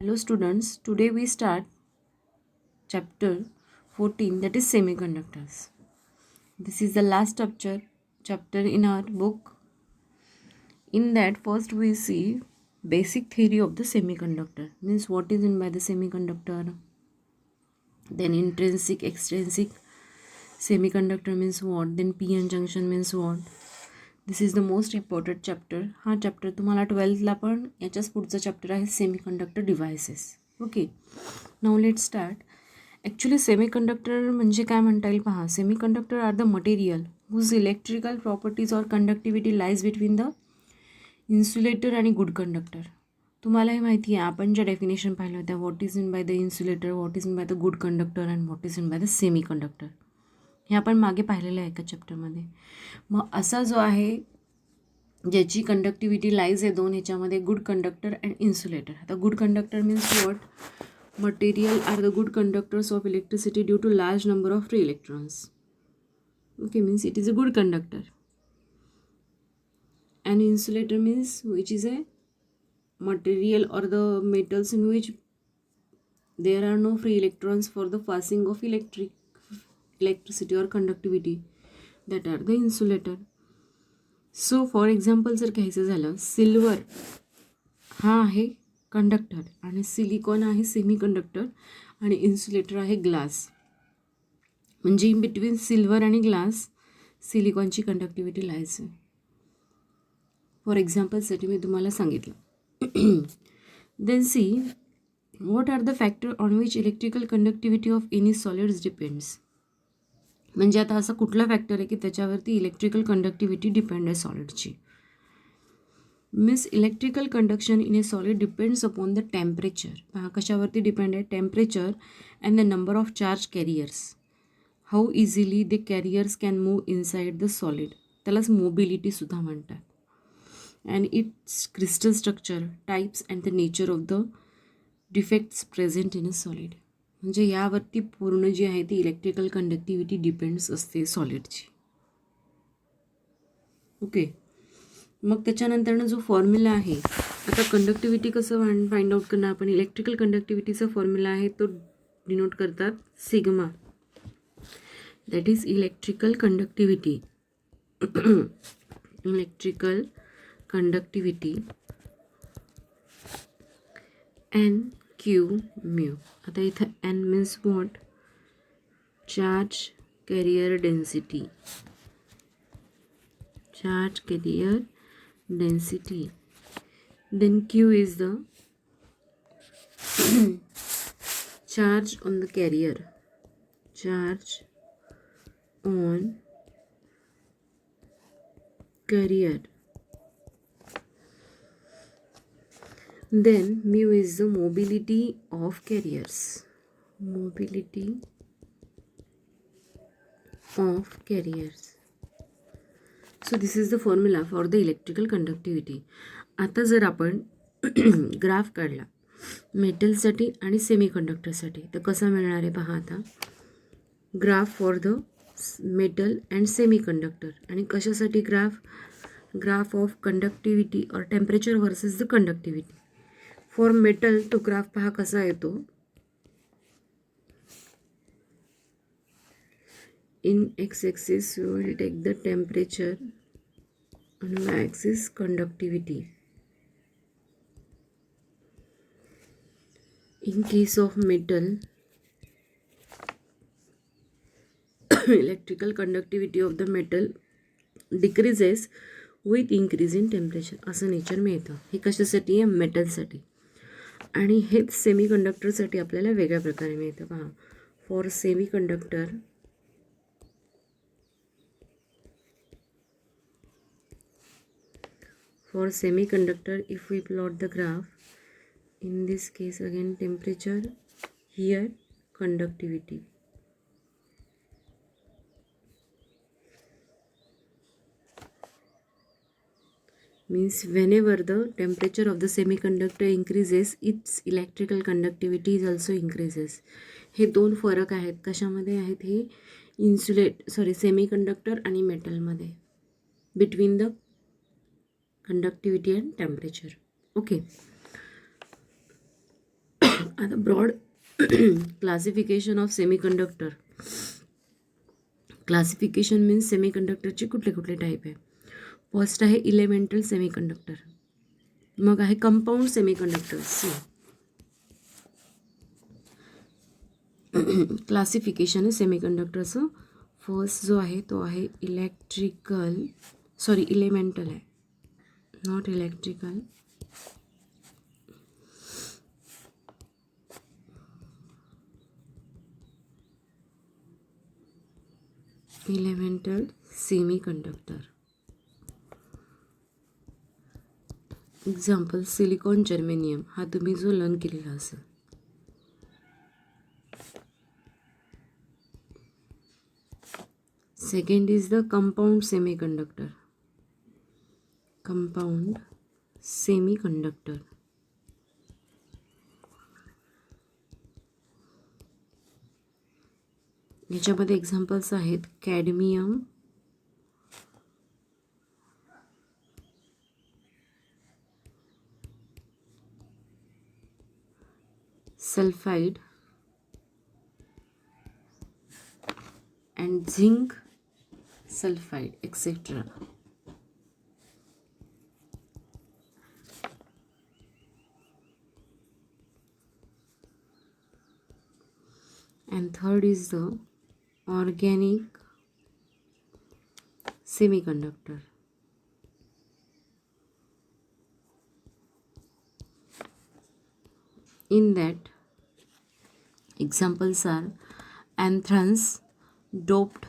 Hello students, today we start chapter 14, that is semiconductors. This is the last chapter in our book. In that first we see basic theory of the semiconductor, means what is in by the semiconductor. Then intrinsic, extrinsic semiconductor means what, then p-n junction means what. This is the most important chapter. हा chapter तुम्हाला 12th पण याच्याच पुढचा chapter आहे semiconductor devices. Okay, now let start. Actually semiconductor म्हणजे काय म्हणता येईल पहा. Semiconductor are the material whose electrical properties or conductivity lies between the insulator आणि गुड कंडक्टर. तुम्हालाही माहिती आहे, आपण ज्या डेफिनेशन पाहिलं होत्या, what is in by the insulator, what is in by the good conductor and what is in by the semiconductor. हे आपण मागे पाहिलेलं आहे एका चॅप्टरमध्ये. मग असा जो आहे ज्याची कंडक्टिव्हिटी लाईज आहे दोन ह्याच्यामध्ये, गुड कंडक्टर अँड इन्सुलेटर. आता good conductor means what, material are the good conductors of electricity due to large number of free electrons. Okay, means it is a good conductor. And insulator means which is a material or the metals in which there are no free electrons for the passing of electricity or conductivity, that are the insulator. So for example जर घ्यायचं झालं, silver हा आहे conductor आणि silicon आहे semi conductor आणि insulator आहे glass. म्हणजे इन बिटवीन सिल्वर आणि ग्लास सिलिकॉनची कंडक्टिव्हिटी लाईज आहे. फॉर एक्झाम्पलसाठी मी तुम्हाला सांगितलं. Then see, what are the factor on which electrical conductivity of any solids depends. म्हणजे आता असा कुठला फॅक्टर आहे की त्याच्यावरती इलेक्ट्रिकल कंडक्टिव्हिटी डिपेंड आहे सॉलिडची. Means electrical conduction in a solid depends upon the temperature. पहा कशावरती डिपेंड आहे, temperature and the number of charge carriers. How easily the carriers can move inside the solid, त्यालाच मोबिलिटीसुद्धा म्हणतात. and its crystal structure, types and the nature of the defects present in a solid. म्हणजे यावरती पूर्ण जी आहे ती electrical conductivity depends असते सॉलिडची. Okay, मग त्याच्यानंतरनं जो फॉर्म्युला आहे, आता कंडक्टिव्हिटी कसं फाइंड आउट करणार आपण. इलेक्ट्रिकल कंडक्टिव्हिटीचा फॉर्म्युला आहे तो डिनोट करतात sigma, that is electrical conductivity. Electrical conductivity n q mu. आता इथं n means what, charge carrier density. Charge carrier density. Then q is the charge on the carrier. Charge on carrier. Then mu is the mobility of carriers. Mobility of carriers. So this is the formula for the electrical conductivity. आता जर आपण graph काढला मेटलसाठी आणि सेमीकंडक्टरसाठी तर कसा मिळणार आहे पहा. आता graph for the metal and semiconductor. आणि कशासाठी ग्राफ ऑफ कंडक्टिव्हिटी और temperature versus the conductivity. For metal तो ग्राफ पहा कसा येतो. In X axis you will take the temperature आणि Y axis conductivity. In case of metal electrical conductivity of the metal decreases with increase in temperature. असं nature मिळतं. हे कशासाठी आहे, मेटलसाठी. आणि हेच सेमीकंडक्टरसाठी आपल्याला वेगळ्या प्रकारे मिळतं पहा. For semiconductor if we plot the graph, in this case again temperature, here conductivity. Means whenever the temperature of the semiconductor increases, its electrical conductivity is also increases. हे दोन फरक आहेत. कशामध्ये आहेत हे, सेमीकंडक्टर आणि मेटलमध्ये, between the conductivity and temperature. Okay, आता broad classification of semiconductor. Classification means सेमीकंडक्टरचे कुठले कुठले टाईप आहे. फर्स्ट आहे इलेमेंटल सेमीकंडक्टर, मग आहे कंपाऊंड सेमीकंडक्टर्स. क्लासिफिकेशन आहे सेमीकंडक्टरचं. फर्स्ट जो आहे तो आहे इलेमेंटल आहे, not electrical. Elemental semiconductor. Example silicon, germanium. हा तुम्ही जो लर्न केलेला असेल. Second is the compound semiconductor. Compound semiconductor. याच्यामध्ये एक्झाम्पल्स आहेत cadmium, sulphide and zinc sulfide, etc. And third is the organic semiconductor. In that, examples are anthrans, doped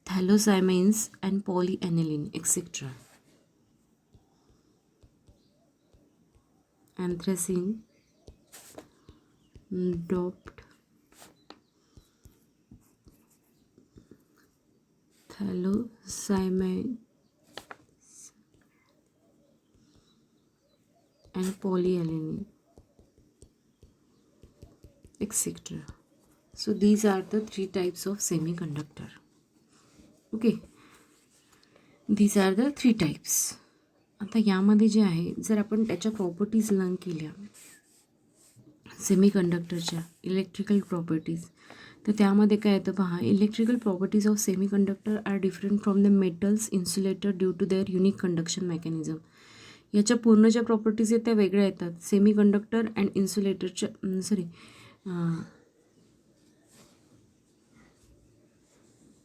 thalosymines and polyaniline, etc. Anthracene, doped thalosymine and polyaniline, etc. So these are the three types of semiconductor. Okay, these are the three types. आता यामध्ये जे आहे, जर आपण त्याच्या properties learn केल्या सेमीकंडक्टरच्या electrical properties, तर त्यामध्ये काय येतं पहा. Electrical properties of semiconductor are different from the metals insulator due to their unique conduction mechanism. याच्या पूर्ण ज्या प्रॉपर्टीज आहेत त्या वेगळ्या येतात. सेमीकंडक्टर अँड इन्सुलेटरच्या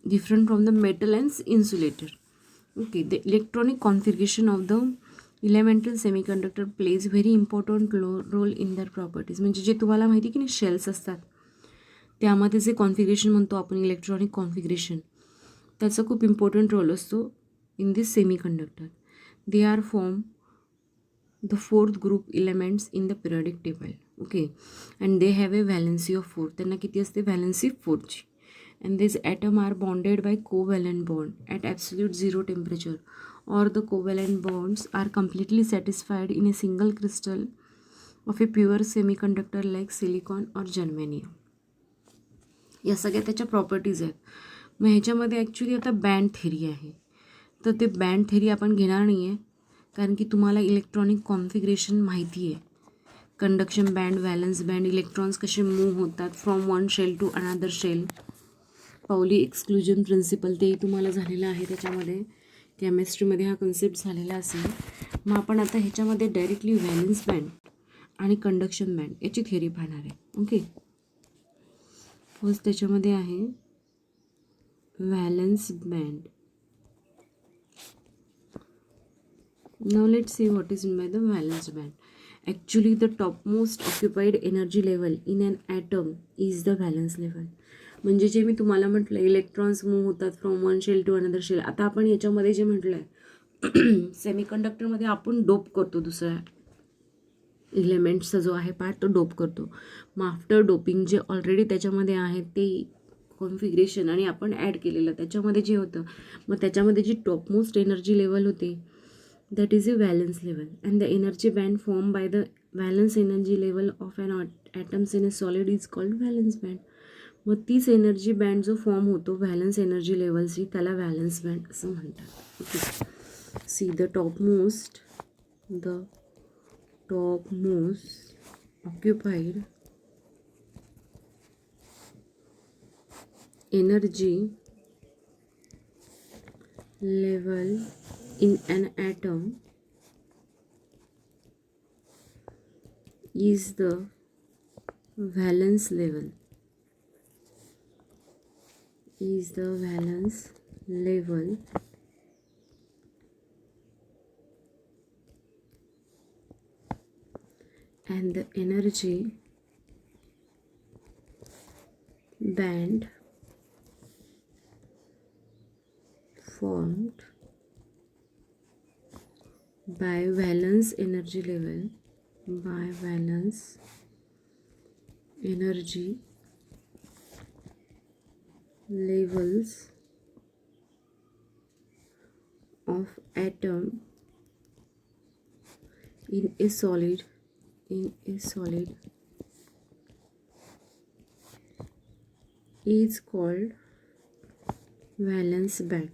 different from the metal and insulator. Okay, the electronic configuration of the elemental semiconductor plays very important role in their properties. म्हणजे जे तुम्हाला माहिती की नाही शेल्स असतात, त्यामध्ये जे कॉन्फिगरेशन म्हणतो आपण इलेक्ट्रॉनिक कॉन्फिगरेशन, त्याचा खूप इम्पॉर्टंट रोल असतो in this semiconductor. They are form the fourth group elements in the periodic table. Okay, and they have a valency of 4. त्यांना किती असते? Valency 4ची. And these atoms are bonded by covalent bond at absolute zero temperature, or the covalent bonds are completely satisfied in a single crystal of a pure semiconductor like silicon or germanium. या सगळ्या त्याच्या properties आहेत. मग ह्याच्यामध्ये actually आता band theory आहे, तर ते बँड थेरी आपण घेणार नाही आहे, कारण की तुम्हाला इलेक्ट्रॉनिक कॉन्फिगरेशन माहिती आहे. Conduction band, valence band, electrons कसे मूव्ह होतात from one shell to another shell, Pauli exclusion principle, तेही तुम्हाला झालेलं आहे. त्याच्यामध्ये केमिस्ट्रीमध्ये हा कन्सेप्ट झालेला असेल. मग आपण आता ह्याच्यामध्ये डायरेक्टली व्हॅलन्स बँड आणि कंडक्शन बँड याची थिअरी पाहणार आहे. ओके, फर्स्ट त्याच्यामध्ये आहे valence band. Now let's see what is meant by the valence band. Actually, the topmost occupied energy level in an atom is the valence level. म्हणजे जे मी तुम्हाला म्हटलं इलेक्ट्रॉन्स मूव्ह होतात from one shell to another shell. आता आपण याच्यामध्ये जे म्हटलं आहे सेमीकंडक्टरमध्ये आपण डोप करतो, दुसऱ्या इलेमेंट्सचा जो आहे पार्ट तो डोप करतो. मग आफ्टर डोपिंग जे ऑलरेडी त्याच्यामध्ये आहे ते कॉन्फिगरेशन आणि आपण ॲड केलेलं त्याच्यामध्ये जे होतं, मग त्याच्यामध्ये जी टॉपमोस्ट एनर्जी लेवल होते that is a valence level, and the energy band formed by the valence energy level of an atoms in a solid is called valence band. मग तीच एनर्जी बँड जो फॉर्म होतो valence energy लेवलची, त्याला valence band असं म्हणतात. Okay, see the topmost occupied energy level in an atom is the valence level. Is the valence level and the energy band formed by valence energy level by valence energy levels of atom in a solid is called valence band.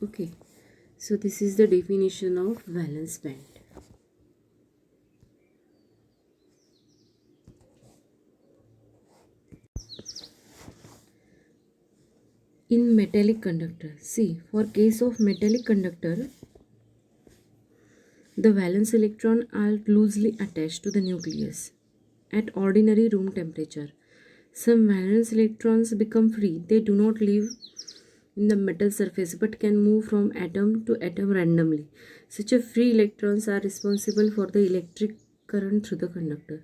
Okay, so this is the definition of valence band. In metallic conductor, see, for case of metallic conductor, the valence electron are loosely attached to the nucleus at ordinary room temperature. Some valence electrons become free. They do not live in the metal surface but can move from atom to atom randomly. Such a free electrons are responsible for the electric current through the conductor.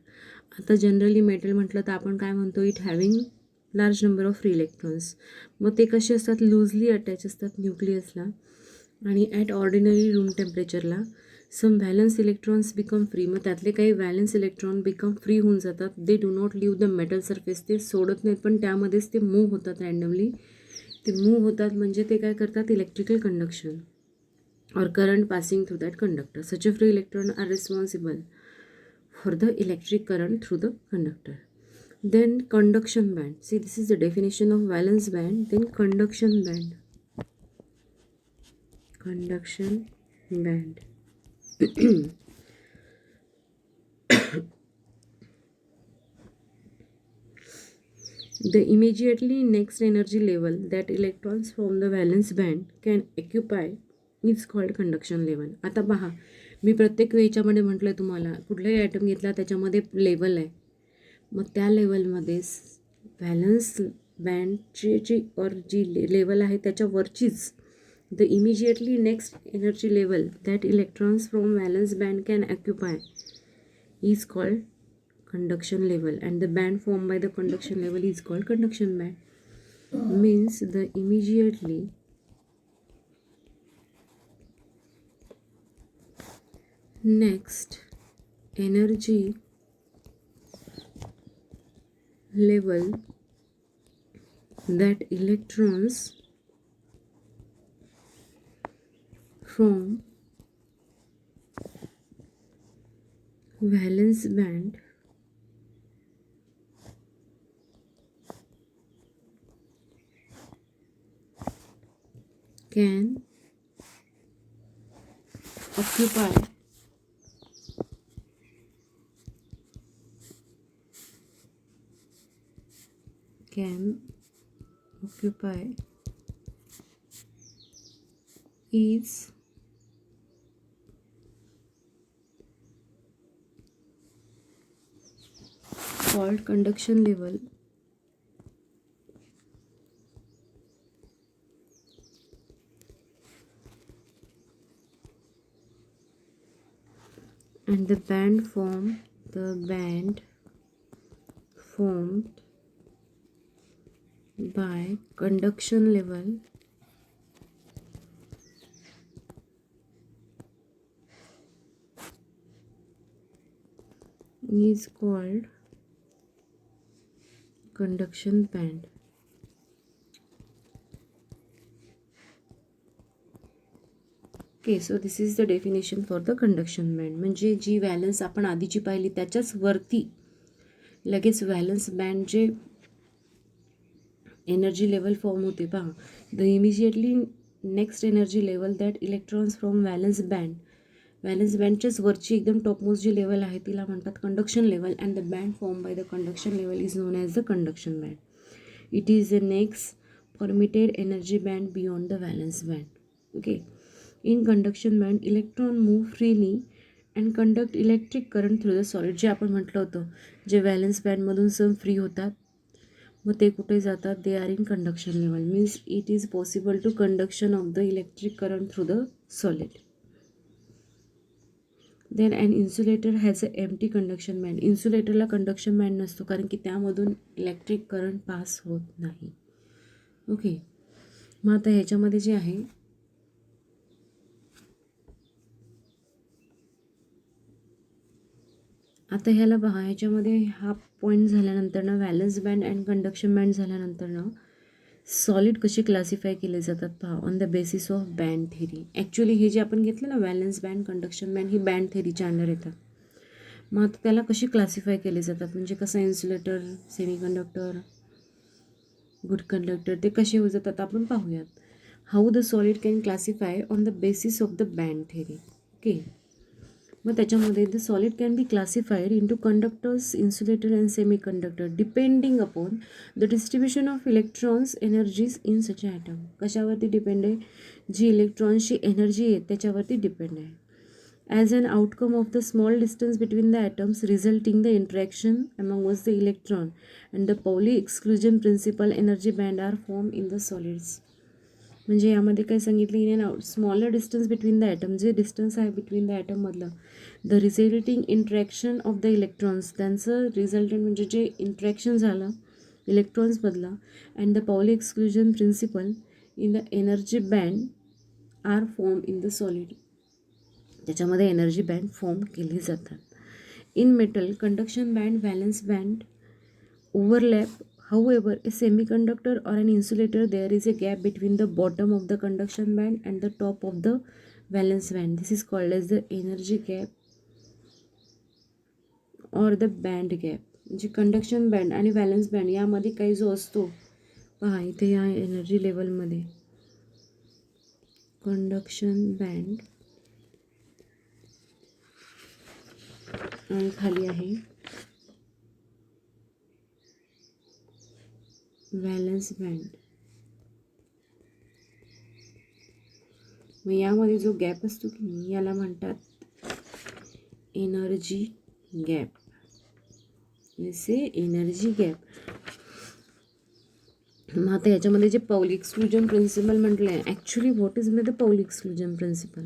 आता generally metal म्हटलं तर आपण काय म्हणतो, it having large number of free electrons. मग ते कसे असतात, लूजली अटॅच असतात न्यूक्लियसला आणि ॲट ऑर्डिनरी रूम टेम्परेचरला some valence electrons become free. मग त्यातले काही व्हॅलन्स इलेक्ट्रॉन बिकम फ्री होऊन जातात. They do not leave the metal surface. ते सोडत नाहीत पण त्यामध्येच ते मूव्ह होतात रँडमली. ते मूव्ह होतात म्हणजे ते काय करतात, इलेक्ट्रिकल कंडक्शन और current passing through that conductor. Such a free electron are responsible for the electric current through the conductor. Then conduction band. See, this is the definition of valence band. Then conduction band. Conduction band. The immediately next energy level that electrons from the valence band can occupy is called conduction level. आता पहा, मी प्रत्येक याच्यामध्ये म्हटलं तुम्हाला, कुठलाही item घेतला त्याच्यामध्ये level आहे. मग त्या लेवलमध्ये व्हॅलन्स बँडची जी लेवल आहे त्याच्यावरचीच the immediately next energy level that electrons from valence band can occupy is called conduction level, and the band formed by the conduction level is called conduction band. Means the immediately next energy level that electrons from valence band can occupy is called conduction level. And the band formed by conduction level is called conduction band. Okay, so this is the definition for the conduction band. म्हणजे जी valence आपण आधीची पाहिली त्याच्याच वरती लगेच valence band जे energy level form होते पहा, the immediately next energy level that electrons from valence band valence बँडच्याच वरची एकदम टॉपमोस्ट जी लेवल आहे तिला म्हणतात conduction level, and the band form by the conduction level is known as the conduction band. It is the next permitted energy band beyond the valence band. Okay, in conduction band electron move freely and conduct electric current through the solid. जे आपण म्हटलं होतं, जे valence बँडमधून सम free होतात मग ते कुठे जातात, they are in conduction level. Means it is possible to conduction of the electric current through the solid. Then and insulator has a empty conduction band. इन्सुलेटरला कंडक्शन बँड नसतो कारण की त्यामधून इलेक्ट्रिक करंट पास होत नाही. Okay, मग आता ह्याच्यामध्ये जे आहे आता ह्याला पहा, ह्याच्यामध्ये हा पॉईंट झाल्यानंतर ना valence band and conduction band झाल्यानंतर ना सॉलिड कसे क्लासिफाय केले जातात पहा, on the basis of band theory. Actually हे जे आपण घेतलं ना व्हॅलन्स बँड कंडक्शन बँड ही बँड थेरीच्या अंडर येतात. मग आता त्याला कशी क्लासिफाय केले जातात म्हणजे कसं इन्सुलेटर, सेमीकंडक्टर, गुड कंडक्टर ते कसे होत जातात आपण पाहूयात. How the solid can classify on the basis of the band theory. Okay, मग त्याच्यामध्ये the solid can be classified into conductors, insulator and semiconductor depending upon the distribution of electrons energies in such atom. कशावरती depend आहे, जी इलेक्ट्रॉन्सची energy आहे त्याच्यावरती depend आहे. As an outcome of the small distance between the atoms resulting the interaction amongst the electron and the Pauli exclusion principle, energy band are formed in the solids. म्हणजे यामध्ये काय सांगितलं, in and smaller distance between the atom, जे distance आहे between the ॲटममधलं, the resulting interaction of the electrons, त्यांचं resultant म्हणजे जे इंट्रॅक्शन झालं इलेक्ट्रॉन्समधलं, and the Pauli exclusion principle in the energy band are form in the solid. त्याच्यामध्ये energy band form केली जातात. In metal conduction band, valence band overlap. However, a semiconductor or an insulator, there is a gap between the bottom of the conduction band and the top of the valence band. This is called as the energy gap or the band gap. म्हणजे conduction band आणि valence band यामध्ये काही जो असतो पहा इथे या energy लेवलमध्ये कंडक्शन बँड आणि खाली आहे व्हॅलन्स बँड. मग यामध्ये जो गॅप असतो की नाही याला म्हणतात एनर्जी गॅप. जसे एनर्जी गॅप. मग आता याच्यामध्ये जे पाउली एक्सक्लुजन प्रिन्सिपल म्हटलं आहे, actually what is the Pauli exclusion principle?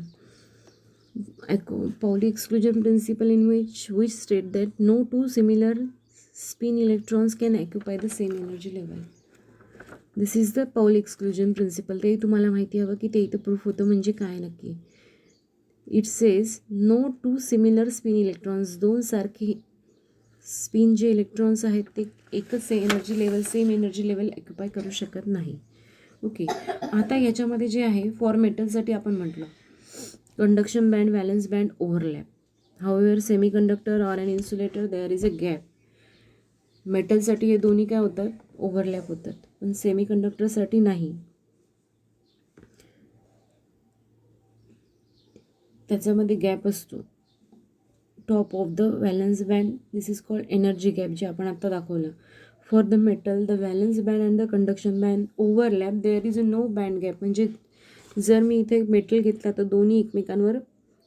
Pauli exclusion principle in which state that no two similar spin electrons can occupy the same energy level. This is the Pauli exclusion principle. ते तुम्हाला माहिती हवं की ते इथं proof होतं म्हणजे काय नक्की. It says no two similar spin electrons, दोन सारखे स्पिन जे इलेक्ट्रॉन्स आहेत ते एकच energy level, same energy level occupy करू शकत नाही. ओके, आता याच्यामध्ये जे आहे फॉर मेटलसाठी आपण म्हटलं conduction band, valence band overlap. However semiconductor or an insulator there is a gap. मेटलसाठी हे दोन्ही काय होतात, ओव्हरलॅप होतात, पण सेमीकंडक्टरसाठी नाही. त्याच्यामध्ये गॅप असतो top of the valence band. This is called energy gap, जे आपण आता दाखवलं. For the metal the valence band and the conduction band overlap, there is a no band gap. म्हणजे जर मी इथे मेटल घेतला तर दोन्ही एकमेकांवर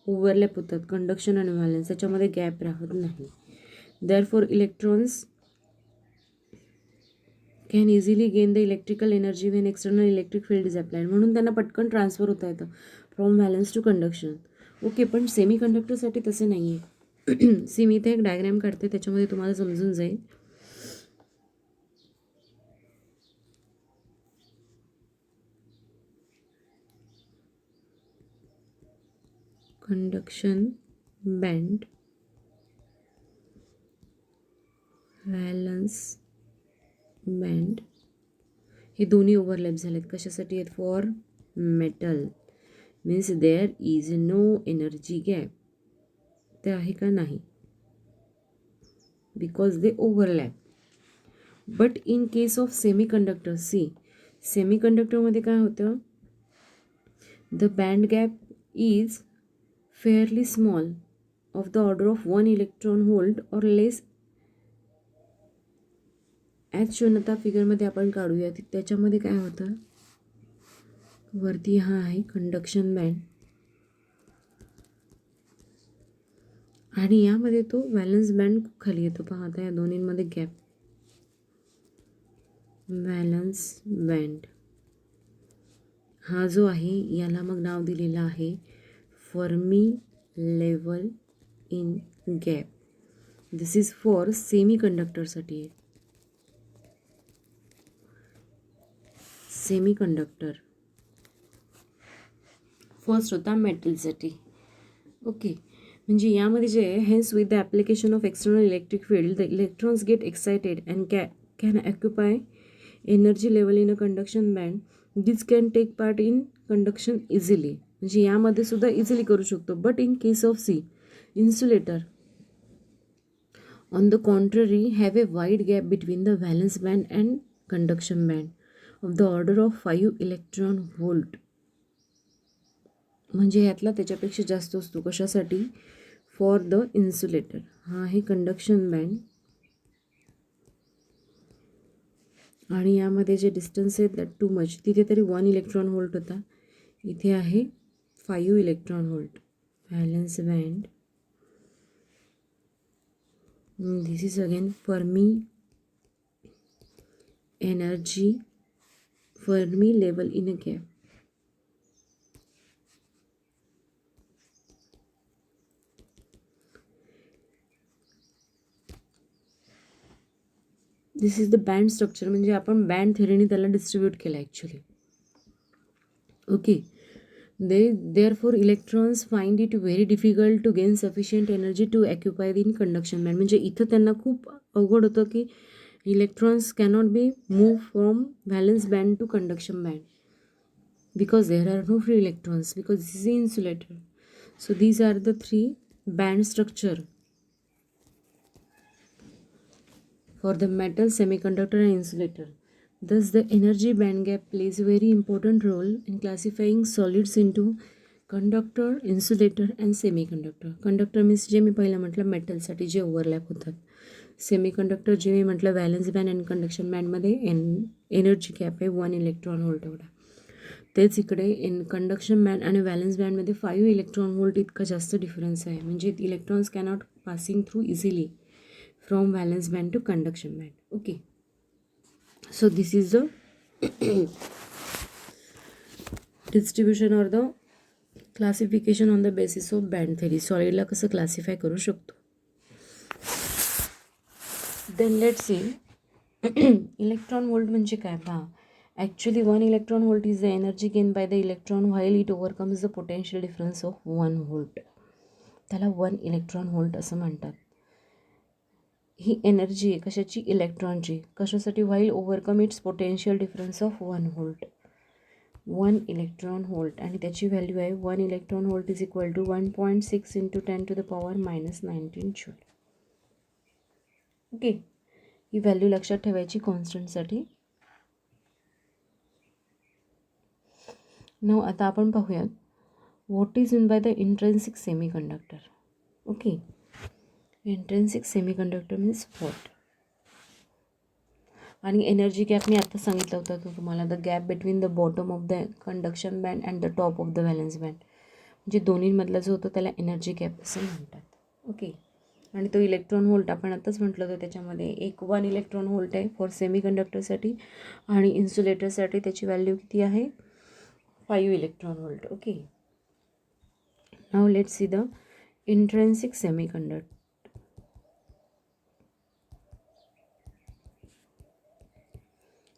ओव्हरलॅप होतात, कंडक्शन आणि व्हॅलन्स, त्याच्यामध्ये गॅप राहत नाही. Therefore electrons can easily gain the electrical energy when external electric field is applied. म्हणून त्यांना पटकन ट्रान्सफर होता येतं from valence to conduction. Okay, पण सेमी कंडक्टरसाठी तसे नाही आहे. सी मी इथे एक डायग्रॅम काढते, त्याच्यामध्ये तुम्हाला समजून जाईल. कंडक्शन बँड, व्हॅलन्स बँड हे दोन्ही ओव्हरलॅप झालेत. कशासाठी आहेत? For metal. Means there is no energy gap. ते आहे का? नाही, because they overlap. But in case of semiconductor, see सेमीकंडक्टरमध्ये काय होतं, the band gap is fairly small, of the order of 1 electron volt or less, as shown आता फिगरमध्ये आपण काढूया. त्याच्यामध्ये काय होतं, वरती हा आहे कंडक्शन बँड आणि यामध्ये तो व्हॅलन्स बँड खाली येतो. पहा आता या दोन्हींमध्ये गॅप, व्हॅलन्स बँड हा जो आहे याला मग नाव दिलेलं आहे Fermi level in gap. This is for semi कंडक्टरसाठी आहे. सेमी कंडक्टर फर्स्ट होता मेटलसाठी. ओके, म्हणजे यामध्ये जे आहे, hence with the application of external electric field the electrons get excited and can occupy energy level in a conduction band. This can take part in conduction easily. म्हणजे यामध्ये सुद्धा easily करू शकतो. But in case of see insulator on the contrary have a wide gap between the valence band and conduction band of the order of 5 electron volt. म्हणजे ह्यातला त्याच्यापेक्षा जास्त असतो. कशासाठी? For the insulator. हा आहे कंडक्शन बँड आणि यामध्ये जे डिस्टन्स आहे दॅट टू मच. तिथे तरी 1 इलेक्ट्रॉन व्होल्ट होता, इथे आहे 5 electron volt. Valence band, this is again Fermi energy, Fermi level in a gap. This is the band structure. म्हणजे आपण बँड थेरीने त्याला डिस्ट्रीब्यूट केलं actually. Okay, therefore electrons find it very difficult to gain sufficient energy to occupy in conduction band. म्हणजे इथं त्यांना खूप अवघड होतं की electrons cannot be moved from valence band to conduction band because there are no free electrons, because this is insulator. So these are the three band structure for the metal, semiconductor and insulator. Thus the energy band gap plays a very important role in classifying solids into conductor, insulator and semiconductor. Conductor means जे मी पहिलं म्हटलं मेटलसाठी जे overlap होतात. Semiconductor जे मी म्हटलं valence band आणि conduction बँडमध्ये energy gap आहे 1 इलेक्ट्रॉन व्होल्ट एवढा. तेच इकडे कंडक्शन बँड आणि व्हॅलन्स बँडमध्ये 5 इलेक्ट्रॉन व्होल्ट इतका जास्त डिफरन्स आहे. म्हणजे electrons cannot passing through easily from valence band to conduction band. Okay, so this is the distribution or the classification on the basis of band theory. Solid ला कसं classify करू शकतो. Then let's see electron volt म्हणजे काय पहा. Actually 1 electron volt is the energy gained by the electron while it overcomes the potential difference of 1 volt. त्याला 1 electron volt असं म्हणतात. ही एनर्जी आहे कशाची? इलेक्ट्रॉनची. कशासाठी? While overcome its potential difference of 1 volt. 1 electron volt आणि त्याची व्हॅल्यू आहे 1 electron volt is equal to 1.6 into 10⁻⁻19 joule. Okay, ही व्हॅल्यू लक्षात ठेवायची कॉन्स्टंटसाठी. नाव आता आपण पाहूयात what is in by the intrinsic semi conductor. Okay, intrinsic semiconductor means what. आणि एनर्जी गॅप मी आता सांगितलं होतं तो तुम्हाला, the gap between the bottom of the conduction band and the top of the valence band. म्हणजे दोन्हीमधला जो होतो त्याला एनर्जी गॅप असं म्हणतात. ओके, आणि तो इलेक्ट्रॉन व्होल्ट आपण आताच म्हटलं होतं त्याच्यामध्ये 1 इलेक्ट्रॉन व्होल्ट आहे फॉर सेमीकंडक्टरसाठी आणि इन्सुलेटरसाठी त्याची व्हॅल्यू किती आहे? 5 electron volt. Okay, now let's see the intrinsic semiconductor.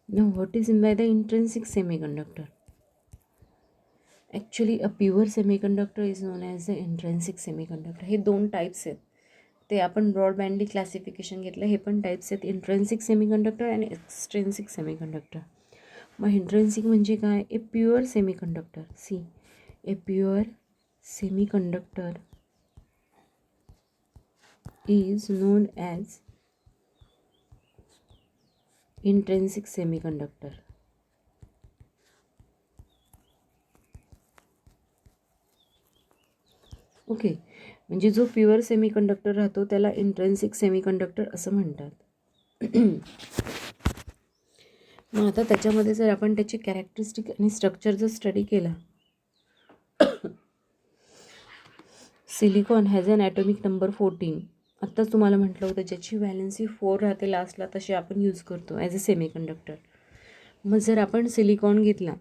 Now what is in by the intrinsic semiconductor? Actually a pure semiconductor is known as the intrinsic semiconductor. हे 2 types आहेत. ते आपण ब्रॉडबँडली classification घेतलं. हे पण टाइप्स आहेत इंट्रेन्सिक सेमीकंडक्टर आणि एक्सट्रेन्सिक semiconductor. मग इंट्रेन्सिक म्हणजे काय? A pure semiconductor. See, a pure semiconductor is known as intrinsic semiconductor. Okay, म्हणजे जो प्युअर सेमीकंडक्टर राहतो त्याला इंट्रेन्सिक सेमीकंडक्टर असं म्हणतात. मग आता त्याच्यामध्ये जर आपण त्याची कॅरेक्टरिस्टिक आणि स्ट्रक्चर जर स्टडी केला, silicon has an atomic number 14. आत्ताच तुम्हाला म्हटलं होतं ज्याची व्हॅलेन्सी 4 राहते लास्टला तशी आपण यूज करतो ॲज अ सेमीकंडक्टर. मग जर आपण सिलिकॉन घेतला,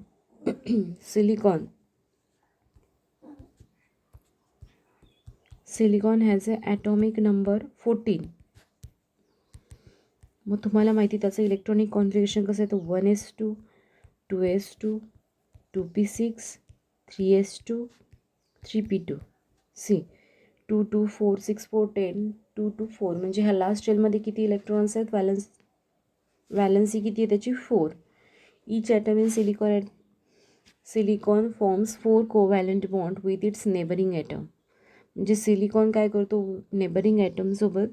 silicon has a atomic number 14. मग तुम्हाला माहिती त्याचं इलेक्ट्रॉनिक कॉन्फिगरेशन कसं आहे, तो 1s2 2s2 2p6 3s2 3p2. C 2 2 4 6 4 10 2 2 4, म्हणजे ह्या लास्ट शेलमध्ये किती इलेक्ट्रॉन्स आहेत, व्हॅलन्सी किती आहे त्याची 4. Each atom in silicon forms 4 covalent bond with its neighboring atom. म्हणजे सिलिकॉन काय करतो, नेबरिंग ॲटमसोबत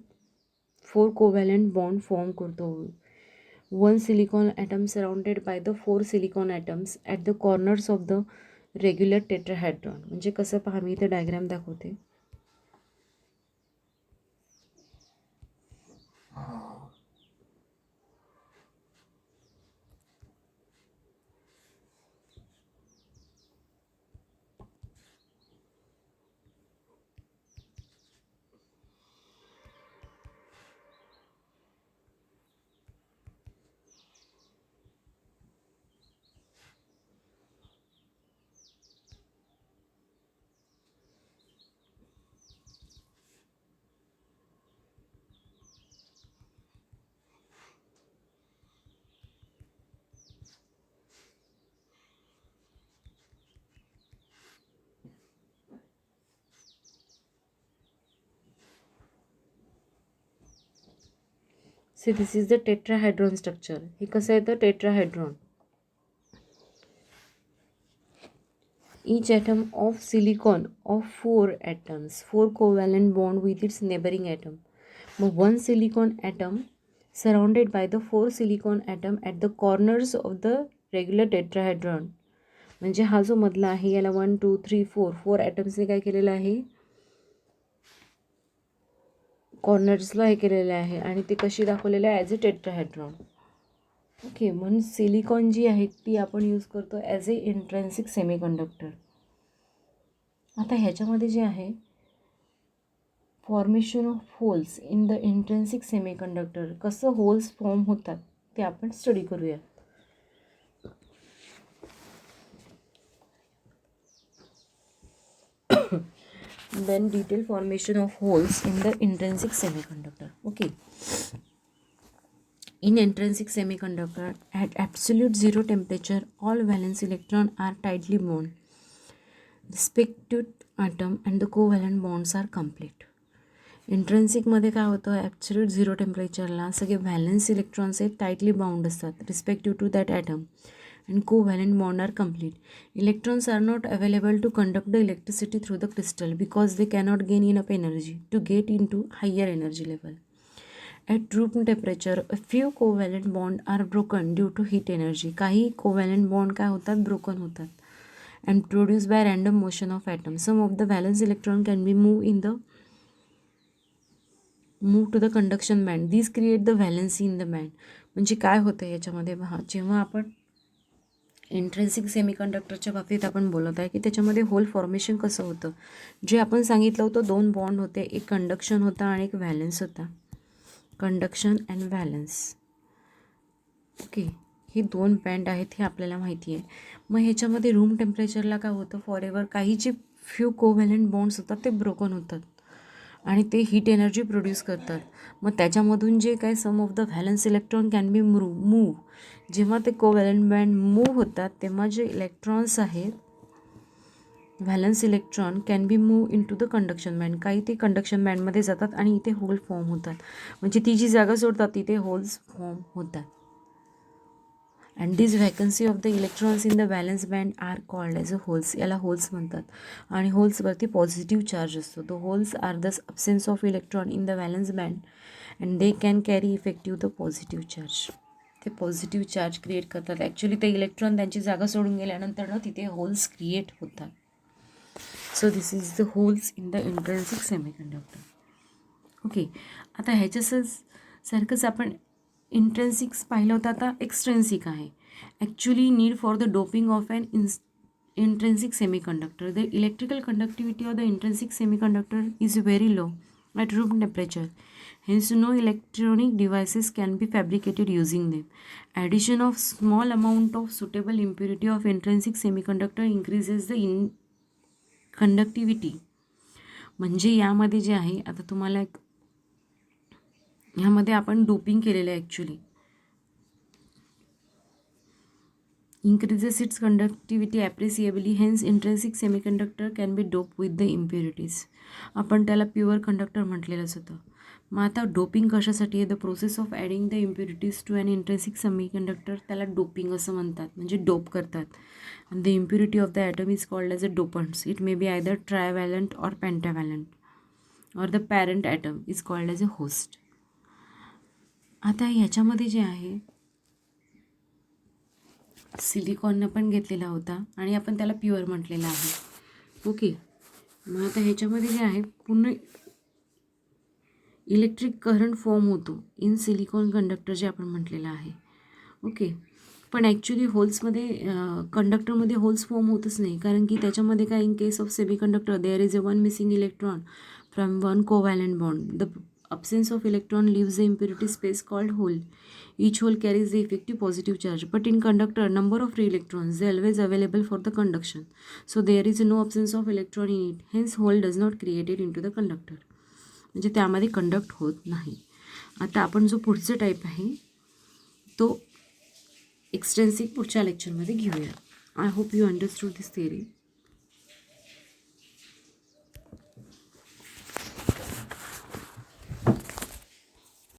4 कोव्हॅलंट बॉन्ड फॉर्म करतो. 1 silicon atom surrounded by the 4 silicon atoms at the corners of the regular tetrahedron. म्हणजे कसं पहा, मी इथे डायग्राम दाखवते. See this is the tetrahedron structure. हे कसं येतं, tetrahedron. Each atom of silicon of 4 atoms, 4 covalent bond with its neighboring atom. मग 1 silicon atom surrounded by the 4 silicon atom at the corners of the regular tetrahedron. म्हणजे हा जो मधला आहे याला 1 2 3 4 ॲटम्सने काय केलेलं आहे, कॉर्नर्सला हे केलेलं आहे आणि ते कशी दाखवलेलं आहे, ॲज अ टेट्राहेड्रॉन. ओके, म्हणून सिलिकॉन जी आहे ती आपण यूज करतो ॲज ए इंट्रेन्सिक सेमीकंडक्टर. आता ह्याच्यामध्ये जे आहे formation of holes in the intrinsic semiconductor, कसं होल्स फॉर्म होतात ते आपण स्टडी करूया. Then detailed formation of holes in the intrinsic semiconductor. Okay. In intrinsic semiconductor, at absolute zero temperature, all valence electrons are tightly bound. Respective atom and the covalent bonds are complete. इंट्रेन्सिकमध्ये काय होतं, absolute zero टेम्परेचरला सगळे valence electrons आहेत tightly bound असतात respective to that atom and covalent bond are complete. Electrons are not available to conduct the electricity through the crystal because they cannot gain enough energy to get into higher energy level. At room temperature, a few covalent bonds are broken due to heat energy. काही covalent bond काय होतात, broken होतात and produced by random motion of atoms. Some of the valence electron can be moved to the conduction band. These create the valency in the band. म्हणजे काय होतं याच्यामध्ये पहा, जेव्हा आपण इंट्रेन्सिक सेमीकंडक्टरच्या बाबतीत आपण बोलत आहे की त्याच्यामध्ये होल फॉर्मेशन कसं होतं, जे आपण सांगितलं होतं 2 बॉन्ड होते, एक कंडक्शन होता आणि एक व्हॅलन्स होता. Conduction and valence. ओके, हे 2 बँड आहेत हे आपल्याला माहिती आहे. मग ह्याच्यामध्ये रूम टेम्परेचरला काय होतं, फॉर काही जे फ्यू कोव्हॅलंट बॉन्ड्स होतात ते ब्रोकन होतात आणि ते हीट एनर्जी प्रोड्यूस करतात. मग त्याच्यामधून जे काय some of the valence electron can be move. जेव्हा ते कोव्हॅलंट बँड मूव्ह होतात तेव्हा जे इलेक्ट्रॉन्स आहेत valence electron can be move into the conduction band. काही ते कंडक्शन बँडमध्ये जातात आणि इथे होल फॉर्म होतात. म्हणजे ती जी जागा सोडतात तिथे होल्स फॉर्म होतात. And this vacancy of the electrons in the valence band are called as a holes. याला होल्स म्हणतात. आणि होल्सवरती पॉझिटिव्ह चार्ज असतो. The holes are the absence of electron in the valence band and they can carry effective the positive charge. ते positive charge create करतात. Actually ते electron त्यांची जागा सोडून गेल्यानंतर तिथे होल्स क्रिएट होतात. So this is the holes in the intrinsic semiconductor. Okay, आता सारखंच आपण इंट्रेन्सिक्स पाहिलं होतं, आता एक्सट्रेन्सिक आहे. Actually need for the doping of an intrinsic semiconductor. The electrical conductivity of the intrinsic semiconductor is very low at room temperature. Hence, no electronic devices can be fabricated using them. Addition of small amount of suitable impurity of intrinsic semiconductor increases the conductivity. म्हणजे यामध्ये जे आहे, आता तुम्हाला ह्यामध्ये आपण doping केलेलं आहे actually. increases its conductivity appreciably, hence intrinsic semiconductor can be doped with the impurities. आपण त्याला प्युअर कंडक्टर म्हटलेलंच होतं. मग आता डोपिंग कशासाठी आहे? The process of adding the impurities to an intrinsic semiconductor, त्याला डोपिंग असं म्हणतात, म्हणजे डोप करतात. आणि the impurity of the atom is called as a dopants. It may be either trivalent or pentavalent, और the parent atom is called as a host. आता ह्याच्यामध्ये जे आहे, सिलिकॉननं पण घेतलेला होता आणि आपण त्याला प्युअर म्हटलेलं आहे. ओके, मग आता ह्याच्यामध्ये जे आहे, पूर्ण इलेक्ट्रिक करंट फॉर्म होतो इन सिलिकॉन कंडक्टर जे आपण म्हटलेलं आहे. ओके, पण ॲक्च्युली होल्समध्ये कंडक्टरमध्ये होल्स फॉर्म होतच नाही, कारण की त्याच्यामध्ये काय, in case of semiconductor there is a one missing electron from one covalent bond. The absence of electron leaves the impurity space called hole. Each hole carries the effective positive charge, but in conductor number of free electrons, they always available for the conduction, so there is no absence of electron in it, hence hole does not created into the conductor. म्हणजे त्यामध्ये conduct होत नाही. आता आपण जो पुढचा type आहे तो एक्सटेन्सिक पुढच्या लेक्चरमध्ये घेऊया. I hope you understood this theory.